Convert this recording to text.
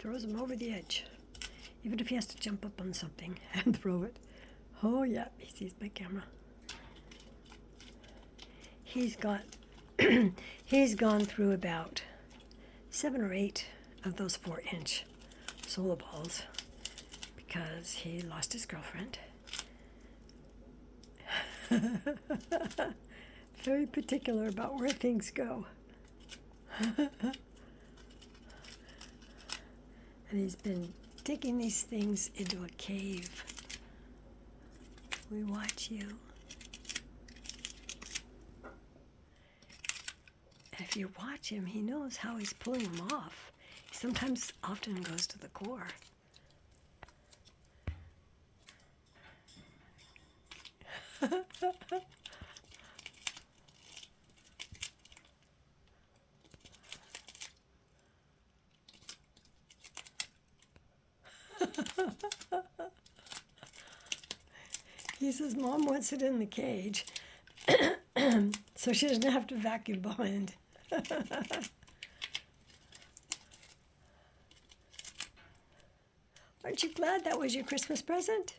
throws him over the edge. Even if he has to jump up on something and throw it. Oh yeah, he sees my camera. He's got he's gone through about 7 or 8 of those 4-inch solo balls because he lost his girlfriend. Very particular about where things go. And he's been digging these things into a cave. We watch you. And if you watch him, he knows how he's pulling them off. He sometimes often goes to the core. He says Mom wants it in the cage so she doesn't have to vacuum behind. Aren't you glad that was your Christmas present?